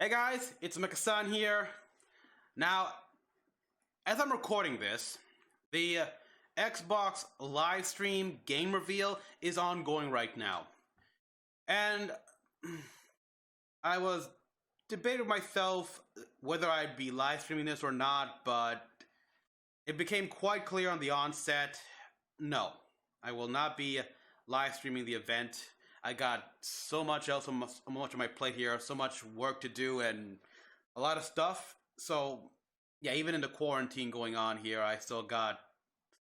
Hey guys, it's Mecha-san here. Now, as I'm recording this, the Xbox live stream game reveal is ongoing right now. And I was debating with myself whether I'd be live streaming this or not, but it became quite clear on the onset, no, I will not be live streaming the event. I got so much else, so much on my plate here, so much work to do, and a lot of stuff. So, yeah, even in the quarantine going on here, I still got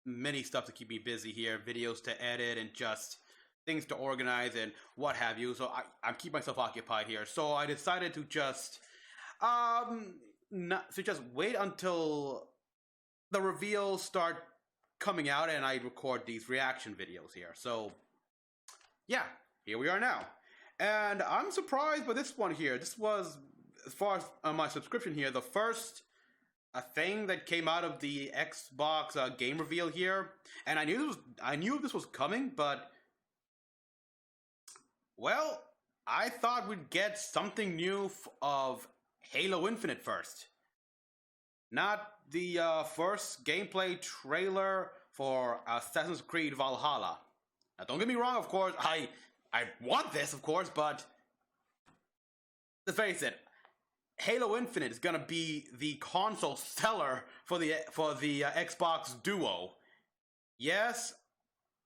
many stuff to keep me busy here, videos to edit, and just things to organize and what have you. So I keep myself occupied here. So I decided to just just wait until the reveals start coming out and I record these reaction videos here. So yeah, here we are now. And I'm surprised by this one here. This was, as far as my subscription here, the first thing that came out of the Xbox game reveal here. And I knew this was coming, but well, I thought we'd get something new of Halo Infinite first. Not the first gameplay trailer for Assassin's Creed Valhalla. Now, don't get me wrong, of course, I want this, of course, but let's face it, Halo Infinite is gonna be the console seller for the Xbox Duo. Yes,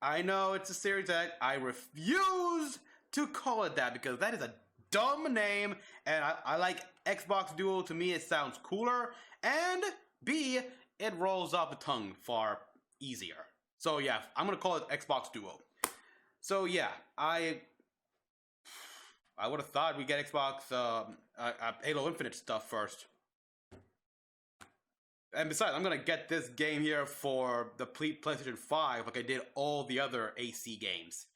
I know it's a series that I refuse to call it that because that is a dumb name, and I like Xbox Duo. To me, it sounds cooler, and B, it rolls off the tongue far easier. So yeah, I'm gonna call it Xbox Duo. So yeah, I would have thought we'd get Xbox Halo Infinite stuff first. And besides, I'm gonna get this game here for the PlayStation 5 like I did all the other AC games.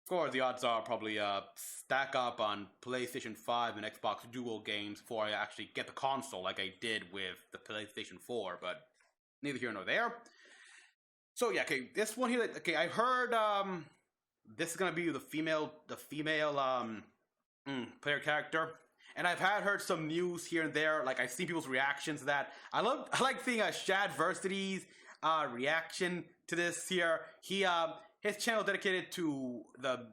Of course, the odds are probably stack up on PlayStation 5 and Xbox Duo games before I actually get the console like I did with the PlayStation 4, but neither here nor there. So yeah, okay, this one here, okay, I heard this is gonna be the female player character, and I've heard some news here and there. Like I've seen people's reactions to that. I like seeing Shadversity's reaction to this here. His channel dedicated to the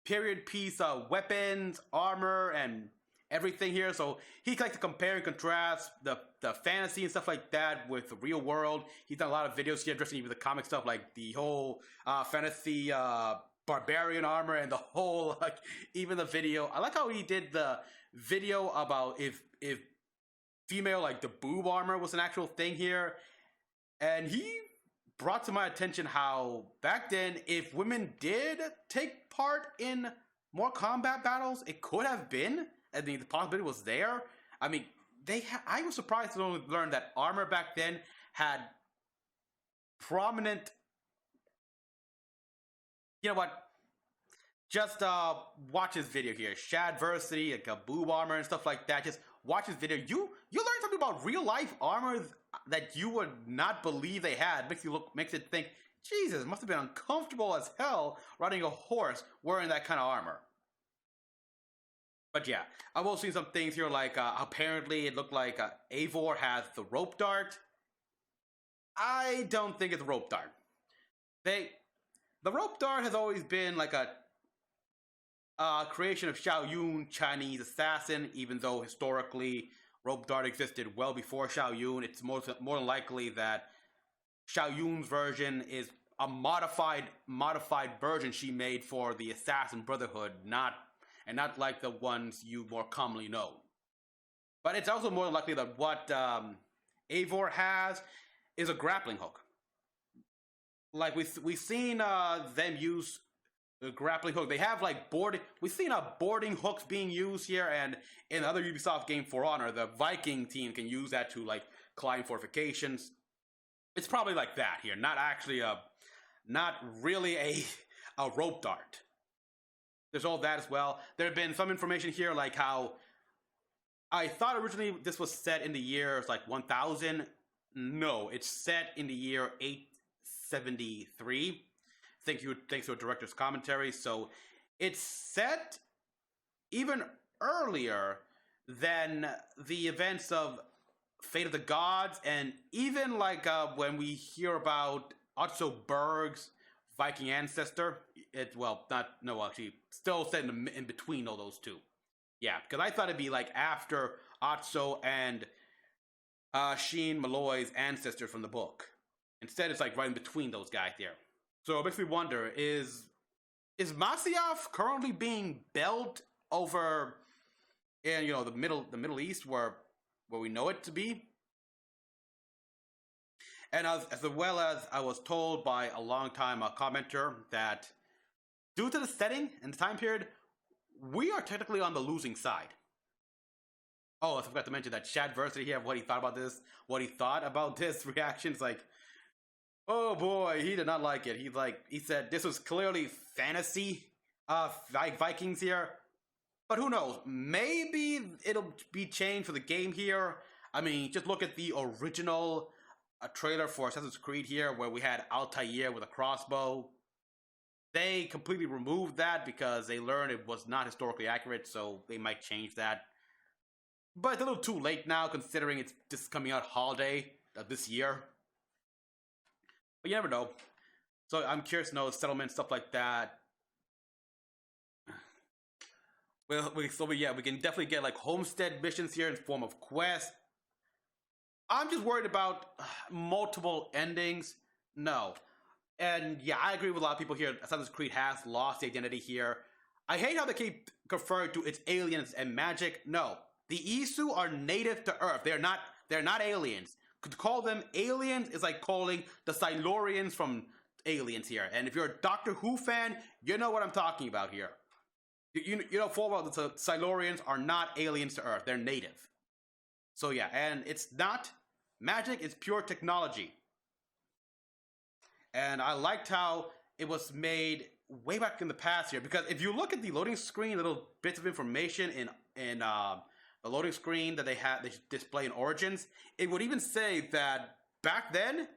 period piece weapons, armor, and everything here. So he likes to compare and contrast the fantasy and stuff like that with the real world. He's done a lot of videos here addressing even the comic stuff, like the whole fantasy barbarian armor and the whole even the video. I like how he did the video about if female the boob armor was an actual thing here, and he brought to my attention how back then, if women did take part in more combat battles, it could have been. I mean, the possibility was there. I mean, I was surprised to learn that armor back then had prominent. You know what? Just watch this video here. Shadversity, like a boob armor and stuff like that. Just watch this video. You learn something about real life armor that you would not believe they had. Makes it think, Jesus, it must have been uncomfortable as hell riding a horse wearing that kind of armor. But yeah, I've also seen some things here like apparently it looked like Eivor has the rope dart. I don't think it's a rope dart. The rope dart has always been like a creation of Xiao Yun, Chinese assassin, even though historically rope dart existed well before Xiao Yun. It's more than likely that Xiao Yun's version is a modified version she made for the Assassin Brotherhood, not like the ones you more commonly know. But it's also more likely that what Eivor has is a grappling hook. Like we've seen them use the grappling hook. They have we've seen boarding hooks being used here, and in the other Ubisoft game, For Honor, the Viking team can use that to climb fortifications. It's probably like that here, not really a rope dart. There's all that as well. There have been some information here like how I thought originally this was set in the year 1000. No, it's set in the year 873. Thanks to a director's commentary. So it's set even earlier than the events of Fate of the Gods, and even like when we hear about Otto Berg's Viking ancestor. It well, not no, actually, still set in between all those two. Yeah, because I thought it'd be like after Otso and Sheen Malloy's ancestors from the book. Instead, it's like right in between those guys there. So it makes me wonder: is Masyaf currently being built over in the Middle East where we know it to be? And as well as I was told by a long-time commenter that due to the setting and the time period, we are technically on the losing side. Oh, I forgot to mention that Shadversity here, what he thought about this, reaction. It's like, oh boy, he did not like it. He said this was clearly fantasy, Vikings here. But who knows? Maybe it'll be changed for the game here. I mean, just look at the original trailer for Assassin's Creed here, where we had Altair with a crossbow. They completely removed that because they learned it was not historically accurate, so they might change that. But it's a little too late now, considering it's just coming out holiday this year. But you never know. So I'm curious to know settlement, stuff like that. Well, we can definitely get like homestead missions here in form of quests. I'm just worried about multiple endings. No. And yeah, I agree with a lot of people here. Assassin's Creed has lost the identity here. I hate how they keep referring to its aliens and magic. No. The Isu are native to Earth. They're not aliens. To call them aliens is like calling the Silurians from Aliens here. And if you're a Doctor Who fan, you know what I'm talking about here. You know full well that the Silurians are not aliens to Earth. They're native. So yeah, and it's not magic, it's pure technology. And I liked how it was made way back in the past here, because if you look at the loading screen, little bits of information in the loading screen that they display in Origins, it would even say that back then,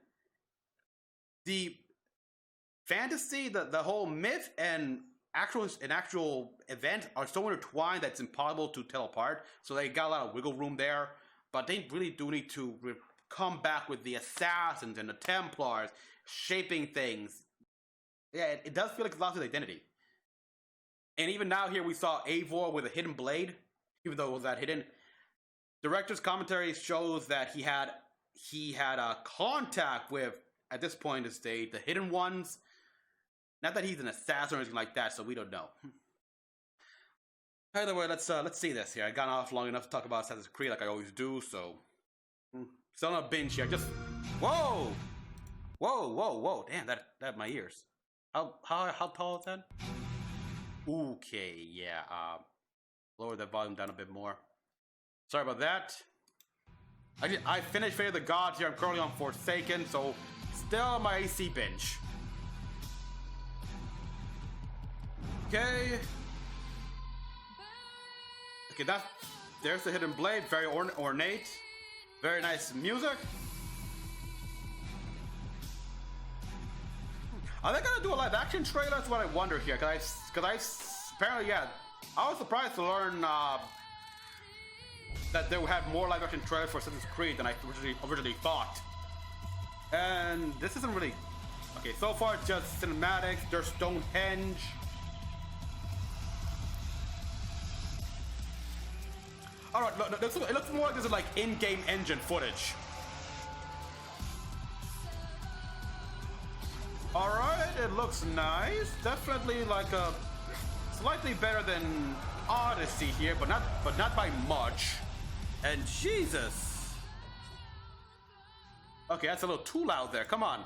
the fantasy, the whole myth and actual event are so intertwined that it's impossible to tell apart. So they got a lot of wiggle room there, but they really do need to come back with the assassins and the Templars shaping things. Yeah, it does feel like it's lost its identity. And even now here we saw Eivor with a hidden blade, even though it was that hidden. Director's commentary shows that he had a contact with, at this point in the stage, the Hidden Ones. Not that he's an assassin or anything like that, so we don't know. Either way, let's see this here. I got off long enough to talk about Assassin's Creed like I always do, so still on a binge here. Just whoa, damn, that my ears. How tall is that? Okay, yeah. Lower the volume down a bit more. Sorry about that. I finished Fate of the Gods here. I'm currently on Forsaken, so still on my AC binge. Okay. Okay, there's the hidden blade. Very ornate. Very nice music. Are they gonna do a live action trailer? That's what I wonder here. Cause I apparently, yeah, I was surprised to learn that they would have more live action trailers for Assassin's Creed than I originally thought. And this isn't really okay. So far, it's just cinematics. There's Stonehenge. All right, it looks more like this is like in-game engine footage. All right, it looks nice. Definitely like a slightly better than Odyssey here, but not by much. And Jesus. Okay, that's a little too loud there. Come on.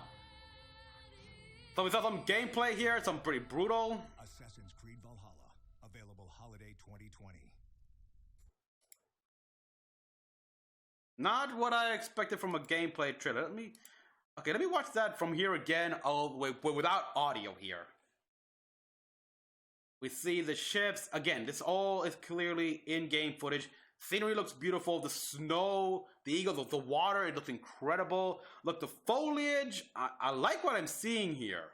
So we saw some gameplay here, some pretty brutal. Assassin's Creed Valhalla, available holiday 2020. Not what I expected from a gameplay trailer. Let me watch that from here again, without audio here. We see the ships. Again, this all is clearly in-game footage. Scenery looks beautiful. The snow, the eagles, the water, it looks incredible. Look, the foliage. I like what I'm seeing here.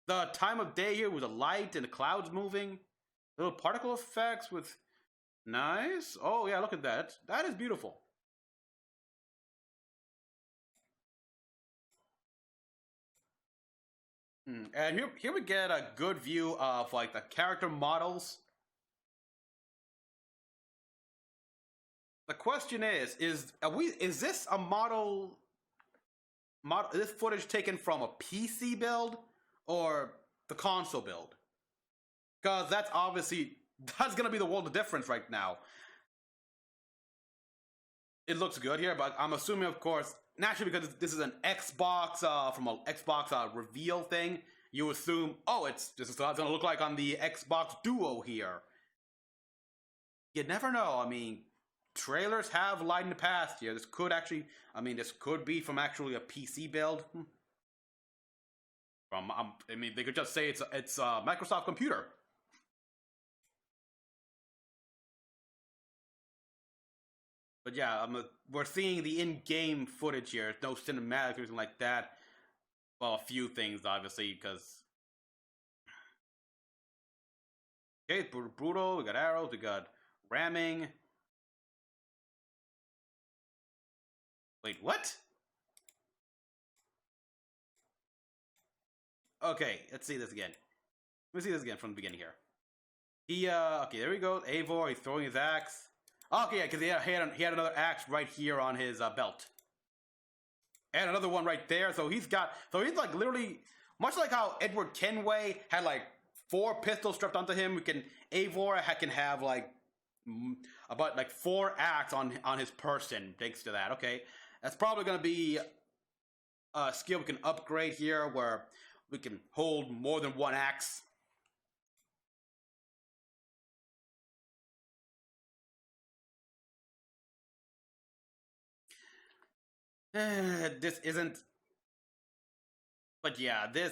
The time of day here with the light and the clouds moving. Little particle effects with Nice. Oh yeah, look at that. That is beautiful. And here we get a good view of like the character models. The question is is this a model this footage taken from a PC build or the console build? Because that's obviously that's gonna be the world of difference right now. It looks good here, but I'm assuming, of course, naturally because this is an Xbox from an Xbox reveal thing, you assume, oh, this is what it's gonna look like on the Xbox Duo here. You never know. I mean, trailers have lied in the past here. This could actually, I mean, this could be from actually a PC build. From, I mean, they could just say it's a Microsoft computer. But yeah, we're seeing the in-game footage here. No cinematics or anything like that. Well, a few things, obviously, because... Okay, brutal, we got arrows, we got ramming. Wait, what? Okay, let's see this again. Let me see this again from the beginning here. Okay, there we go. Eivor, he's throwing his axe. Okay, yeah, because he had another axe right here on his belt. And another one right there. So he's like literally, much like how Edward Kenway had like 4 pistols strapped onto him, Eivor can have like about like 4 axes on his person thanks to that. Okay, that's probably going to be a skill we can upgrade here where we can hold more than 1 axe. This isn't, but yeah, this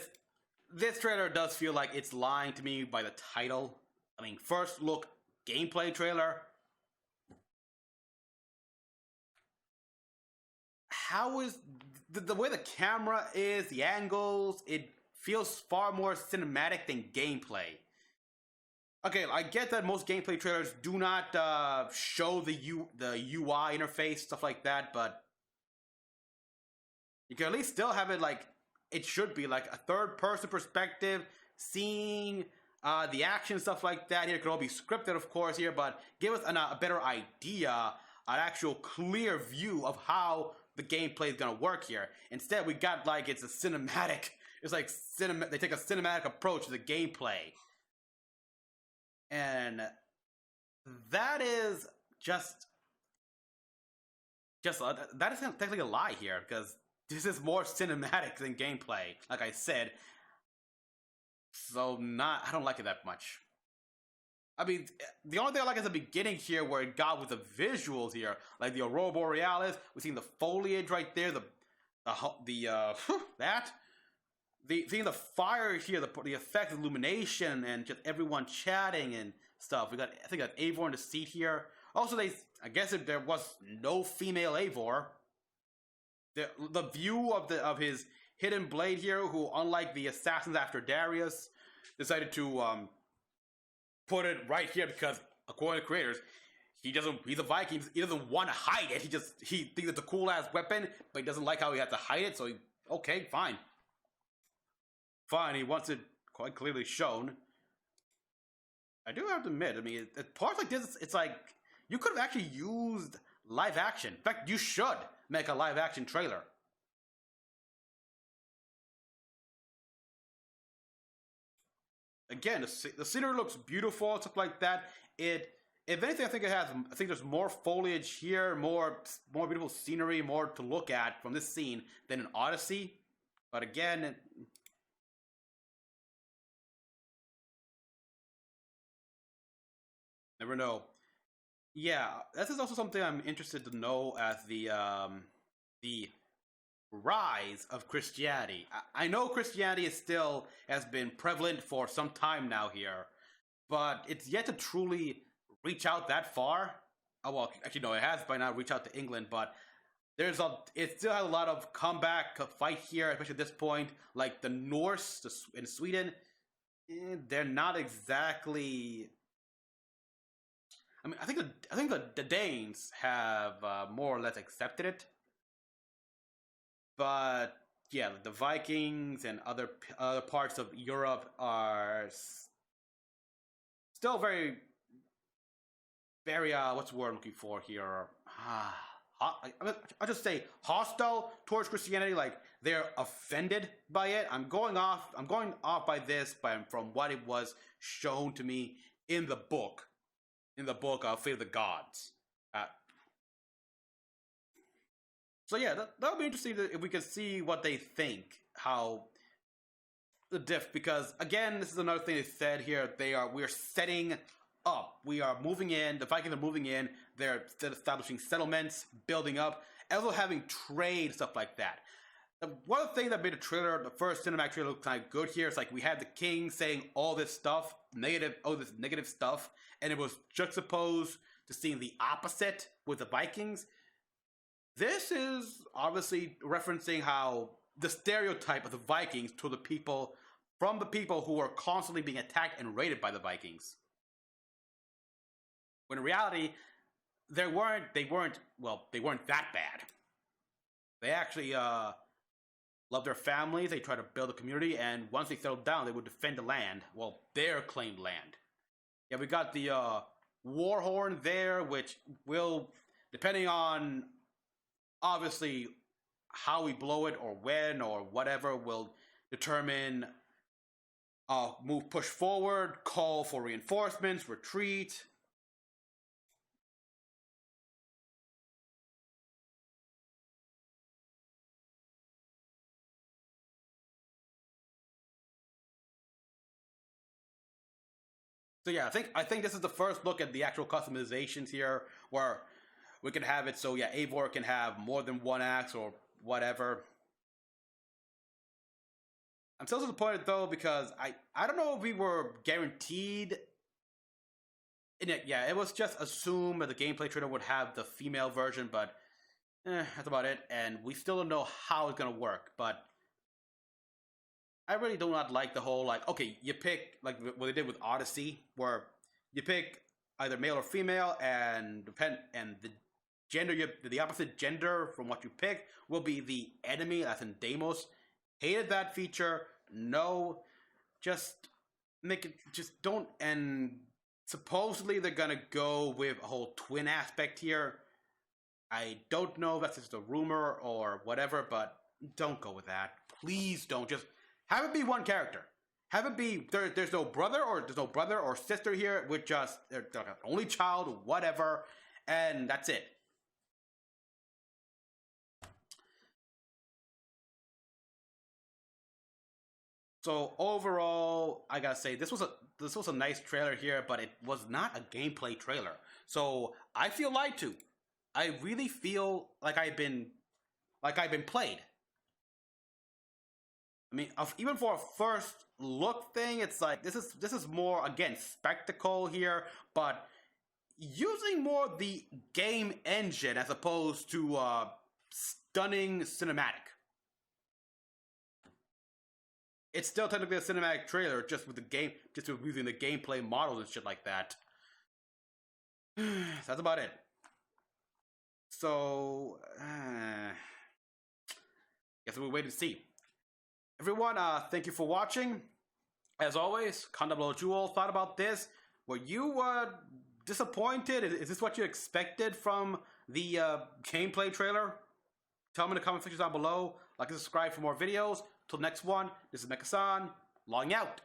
trailer does feel like it's lying to me by the title. I mean, first look gameplay trailer. How is the way the camera is, the angles, it feels far more cinematic than gameplay. Okay, I get that most gameplay trailers do not show the UI interface, stuff like that, but you can at least still have it like it should be, like a third-person perspective, seeing the action, stuff like that. Here it could all be scripted, of course, here, but give us a better idea, an actual clear view of how the gameplay is gonna work here. Instead, we got like it's a cinematic. It's like they take a cinematic approach to the gameplay, and that is just that is technically a lie here because this is more cinematic than gameplay, like I said. So I don't like it that much. I mean, the only thing I like is the beginning here where it got with the visuals here, like the Aurora Borealis. We're seeing the foliage right there, seeing the fire here, the effect of illumination and just everyone chatting and stuff. I think got Eivor in the seat here. Also, I guess if there was no female Eivor, the view of his hidden blade here, who unlike the assassins after Darius, decided to put it right here because according to creators, he's a Viking. He doesn't want to hide it. He thinks it's a cool ass weapon, but he doesn't like how he has to hide it. So okay, fine. He wants it quite clearly shown. I do have to admit, I mean, parts like this, it's like you could have actually used live action. In fact, you should make a live action trailer. Again, the scenery looks beautiful, stuff like that. If anything, I think there's more foliage here, more beautiful scenery, more to look at from this scene than in Odyssey. But again, never know. Yeah, this is also something I'm interested to know as the rise of Christianity. I know Christianity has been prevalent for some time now here, but it's yet to truly reach out that far. Oh, well, actually, no, it has by now reached out to England, but it still has a lot of comeback fight here, especially at this point. Like the Norse in Sweden, they're not exactly. I mean, I think the Danes have more or less accepted it, but yeah, the Vikings and other parts of Europe are still very what's the word I'm looking for here? I'll just say hostile towards Christianity. Like they're offended by it. I'm going off by this, from what it was shown to me in the book, Fate of the Gods. So yeah, that'll be interesting if we can see what they think, how the diff. Because again, this is another thing they said here. We are setting up. We are moving in. The Vikings are moving in. They're establishing settlements, building up, and also having trade, stuff like that. One of the things that made the first cinematic trailer look kind of good here is like we had the king saying all this stuff, this negative stuff, and it was juxtaposed to seeing the opposite with the Vikings. This is obviously referencing how the stereotype of the Vikings to the people who are constantly being attacked and raided by the Vikings. When in reality, they weren't that bad. They actually loved their families. They tried to build a community, and once they settled down, they would defend the land, their claimed land. Yeah, we got the war horn there, which will, depending on obviously how we blow it or when or whatever, will determine push forward, call for reinforcements, retreat. So yeah, I think this is the first look at the actual customizations here, where we can have it so yeah, Eivor can have more than one axe or whatever. I'm still disappointed though, because I don't know if we were guaranteed. Yeah, it was just assumed that the gameplay trailer would have the female version, but that's about it. And we still don't know how it's gonna work. But I really do not like the whole okay, you pick like what they did with Odyssey, where you pick either male or female, and the gender the opposite gender from what you pick will be the enemy. That's in Deimos. Hated that feature. No, just make it. Just don't. And supposedly they're gonna go with a whole twin aspect here. I don't know if that's just a rumor or whatever, but don't go with that. Please don't. Just have it be one character. Have it be there's no brother or sister here. With just they're only child, whatever, and that's it. So overall, I gotta say this was a nice trailer here, but it was not a gameplay trailer. So I feel lied to. I really feel like I've been played. I mean, even for a first look thing, it's like this is more, again, spectacle here, but using more the game engine as opposed to stunning cinematic. It's still technically a cinematic trailer, just with using the gameplay models and shit like that. That's about it. So, guess we'll wait and see. Everyone, thank you for watching. As always, comment below what you all thought about this. Were you disappointed? Is this what you expected from the gameplay trailer? Tell me in the comment section down below. Like and subscribe for more videos. Till next one, this is Mecha-san, logging out.